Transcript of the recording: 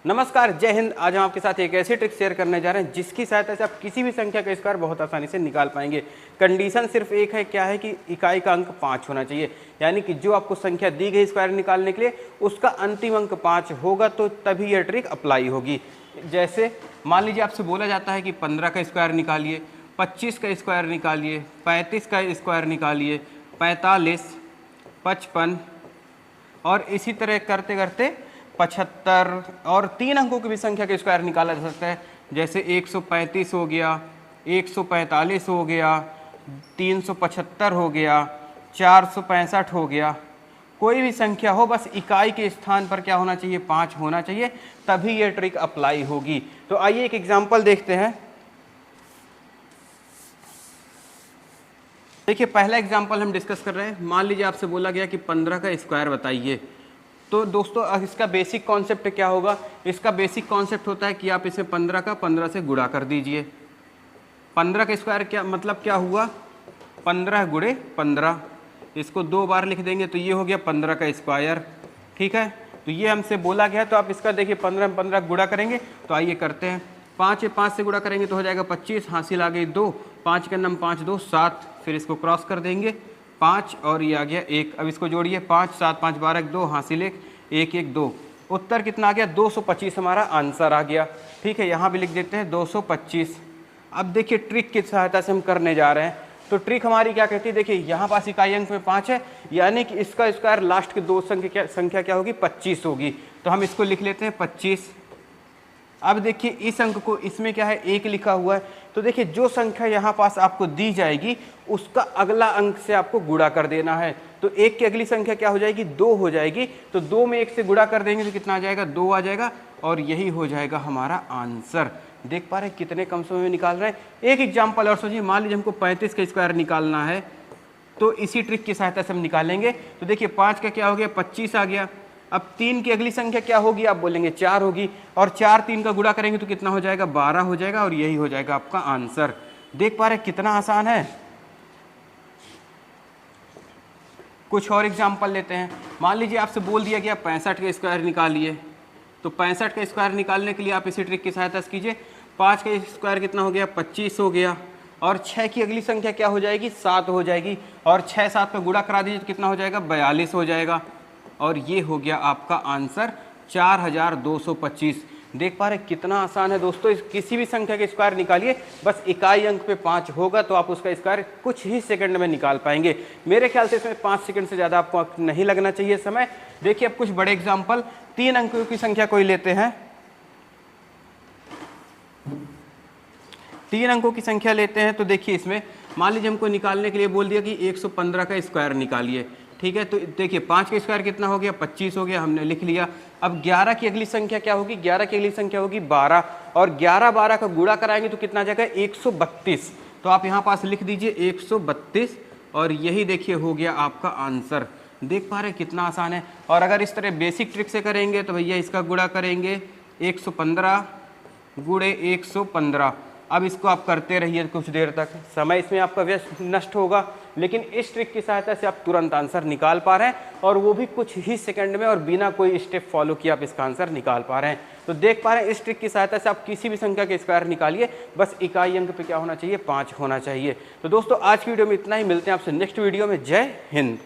नमस्कार, जय हिंद। आज हम आपके साथ एक ऐसी ट्रिक शेयर करने जा रहे हैं जिसकी सहायता से आप किसी भी संख्या का स्क्वायर बहुत आसानी से निकाल पाएंगे। कंडीशन सिर्फ एक है, क्या है कि इकाई का अंक 5 होना चाहिए, यानी कि जो आपको संख्या दी गई स्क्वायर निकालने के लिए उसका अंतिम अंक 5 होगा तो तभी यह ट्रिक अप्लाई होगी। जैसे मान लीजिए आपसे बोला जाता है कि 15 का स्क्वायर निकालिए, 25 का स्क्वायर निकालिए, 35 का स्क्वायर निकालिए, 45, 55 और इसी तरह करते करते 75 और 3 अंकों की भी संख्या का स्क्वायर निकाला जा सकता है। जैसे 135 हो गया, 145 हो गया, 375 हो गया, 465 हो गया। कोई भी संख्या हो, बस इकाई के स्थान पर क्या होना चाहिए, 5 होना चाहिए, तभी ये ट्रिक अप्लाई होगी। तो आइए एक एग्जांपल देखते हैं। देखिए पहला एग्जांपल हम डिस्कस कर रहे हैं। मान लीजिए आपसे बोला गया कि 15 का स्क्वायर बताइए। तो दोस्तों इसका बेसिक कॉन्सेप्ट क्या होगा? इसका बेसिक कॉन्सेप्ट होता है कि आप इसे 15 का 15 से गुणा कर दीजिए। 15 का स्क्वायर क्या मतलब क्या हुआ, 15 गुणे 15। इसको 2 बार लिख देंगे तो ये हो गया 15 का स्क्वायर। ठीक है, तो ये हमसे बोला गया, तो आप इसका देखिए 15 में 15 गुणा करेंगे। तो आइए करते हैं। 5 या 5 से गुणा करेंगे तो हो जाएगा 25, हासिल आ गई 2, 5 के नम 5 2 7, फिर इसको क्रॉस कर देंगे 5 और ये आ गया 1। अब इसको जोड़िए 5 7 5 12 2, हासिल 1 1 1 2। उत्तर कितना आ गया, 225 हमारा आंसर आ गया। ठीक है, यहाँ भी लिख देते हैं 225। अब देखिए ट्रिक की सहायता से हम करने जा रहे हैं। तो ट्रिक हमारी क्या कहती है, देखिए यहाँ पास इकाई अंक में 5 है, यानी कि इसका स्क्वायर लास्ट की 2 संख्या क्या होगी, 25 होगी। तो हम इसको लिख लेते हैं 25। अब देखिए इस अंक को, इसमें क्या है 1 लिखा हुआ है, तो देखिए जो संख्या यहाँ पास आपको दी जाएगी उसका अगला अंक से आपको गुणा कर देना है। तो 1 की अगली संख्या क्या हो जाएगी, 2 हो जाएगी। तो 2 में 1 से गुणा कर देंगे तो कितना आ जाएगा, 2 आ जाएगा और यही हो जाएगा हमारा आंसर। देख पा रहे हैं कितने कम समय में निकाल रहे हैं। एक एग्जाम्पल और सोचिए, मान लीजिए हमको 35 का स्क्वायर निकालना है, तो इसी ट्रिक की सहायता से हम निकालेंगे। तो देखिए 5 का क्या हो गया, 25 आ गया। अब 3 की अगली संख्या क्या होगी, आप बोलेंगे 4 होगी, और 4 3 का गुणा करेंगे तो कितना हो जाएगा, 12 हो जाएगा और यही हो जाएगा आपका आंसर। देख पा रहे हैं कितना आसान है। कुछ और एग्जाम्पल लेते हैं। मान लीजिए आपसे बोल दिया गया 65 का स्क्वायर निकालिए। तो 65 का स्क्वायर निकालने के लिए आप इसी ट्रिक की सहायता से कीजिए। 5 का स्क्वायर कितना हो गया, 25 हो गया, और 6 की अगली संख्या क्या हो जाएगी, 7 हो जाएगी, और 6 7 का गुणा करा दीजिए तो कितना हो जाएगा, 42 हो जाएगा, और ये हो गया आपका आंसर 4225। देख पा रहे कितना आसान है दोस्तों। किसी भी संख्या के स्क्वायर निकालिए, बस इकाई अंक पे 5 होगा तो आप उसका स्क्वायर कुछ ही सेकंड में निकाल पाएंगे। मेरे ख्याल से इसमें 5 सेकंड से ज़्यादा आपको नहीं लगना चाहिए समय। देखिए अब कुछ बड़े एग्जाम्पल, 3 अंकों की संख्या कोई लेते हैं। 3 अंकों की संख्या लेते हैं। तो देखिए इसमें मान लीजिए हमको निकालने के लिए बोल दिया कि 115 का स्क्वायर निकालिए। ठीक है, तो देखिए 5 का स्क्वायर कितना हो गया, 25 हो गया, हमने लिख लिया। अब 11 की अगली संख्या क्या होगी, 11 की अगली संख्या होगी 12, और 11 12 का गुणा कराएंगे तो कितना आ जाएगा, 132। तो आप यहाँ पास लिख दीजिए 132, और यही देखिए हो गया आपका आंसर। देख पा रहे कितना आसान है। और अगर इस तरह बेसिक ट्रिक से करेंगे तो भैया इसका गुणा करेंगे 115 गुणे 115। अब इसको आप करते रहिए कुछ देर तक, समय इसमें आपका व्यस्त नष्ट होगा, लेकिन इस ट्रिक की सहायता से आप तुरंत आंसर निकाल पा रहे हैं, और वो भी कुछ ही सेकंड में, और बिना कोई स्टेप फॉलो किए आप इसका आंसर निकाल पा रहे हैं। तो देख पा रहे हैं इस ट्रिक की सहायता से आप किसी भी संख्या के स्क्वायर निकालिए, बस इकाई अंक पे क्या होना चाहिए, 5 होना चाहिए। तो दोस्तों आज की वीडियो में इतना ही, मिलते हैं आपसे नेक्स्ट वीडियो में। जय हिंद।